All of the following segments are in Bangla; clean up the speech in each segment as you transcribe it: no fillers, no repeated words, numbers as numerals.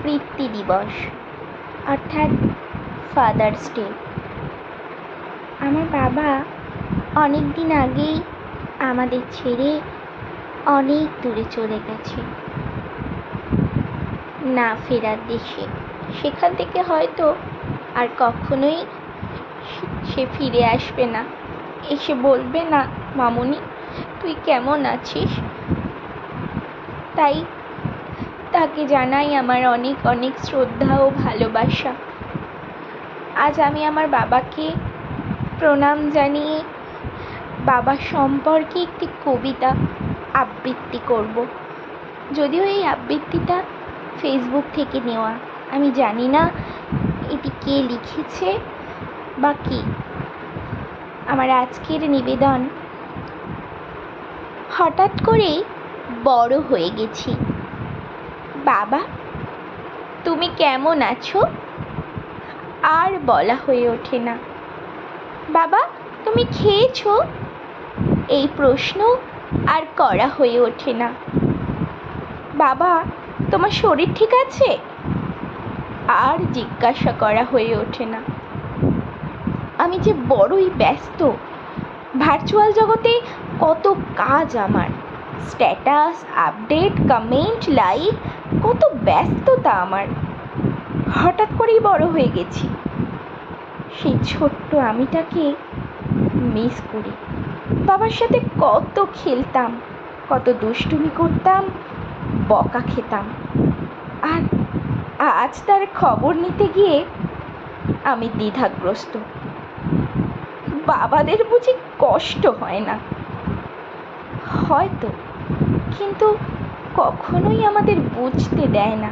পিতৃ দিবস অর্থাৎ ফাদার্স ডে। আমার বাবা অনেক দিন আগেই আমাদের ছেড়ে অনেক দূরে চলে গেছে, না ফেরার দেশে। সেখান থেকে হয়তো আর কখনোই সে ফিরে আসবে না, এসে বলবে না মামুনি তুই কেমন আছিস। তাই তাকে জানাই আমার অনেক অনেক শ্রদ্ধা ও ভালোবাসা। আজ আমি আমার বাবাকে প্রণাম জানিয়ে বাবা সম্পর্কে একটি কবিতা আবৃত্তি করব। যদিও এই আবৃত্তিটা ফেসবুক থেকে নেওয়া, আমি জানি না এটি কে লিখেছে বা কি। আমার আজকের নিবেদন, হঠাৎ করেই বড় হয়ে গেছি। বাবা তুমি কেমন আছো আর বলা হয়ে ওঠে না। বাবা তুমি খেয়েছো এই প্রশ্ন আর করা হয়ে ওঠে না। বাবা তোমার শরীর ঠিক আছে আর জিজ্ঞাসা করা হয়ে ওঠে না। আমি যে বড়ই ব্যস্ত, ভার্চুয়াল জগতে কত কাজ আমার, স্ট্যাটাস, আপডেট, কমেন্ট, লাইক, কত ব্যস্ততা আমার। হঠাৎ করেই বড় হয়ে গেছি। সেই ছোট্ট আমিটাকে মিস করি। বাবার সাথে কত খেলতাম, কত দুষ্টুমি করতাম, বকা খেতাম। আর আজ তার খবর নিতে গিয়ে আমি দ্বিধাগ্রস্ত। বাবাদের বুঝি কষ্ট হয় না? হয়তো, কিন্তু কখনোই আমাদের বুঝতে দেয় না।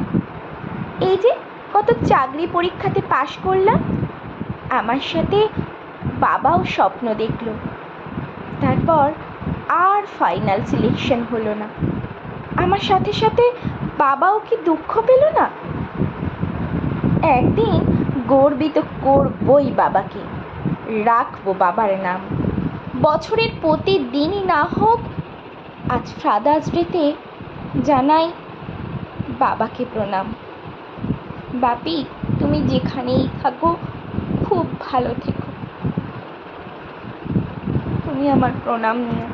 এই যে কত চাকরি পরীক্ষাতে পাশ করলাম, আমার সাথে বাবাও স্বপ্ন দেখল। তারপর আর ফাইনাল সিলেকশন হলো না। আমার সাথে সাথে বাবাও কি দুঃখ পেল না? একদিন গর্বিত করবই বাবাকে, রাখবো বাবার নাম। বছরের প্রতিদিনই না হোক, আজ ফাদার্স ডেতে জানাই বাবাকে প্রণাম। বাপি তুমি যেখানেই থাকো খুব ভালো থেকো। তুমি আমার প্রণাম নিও।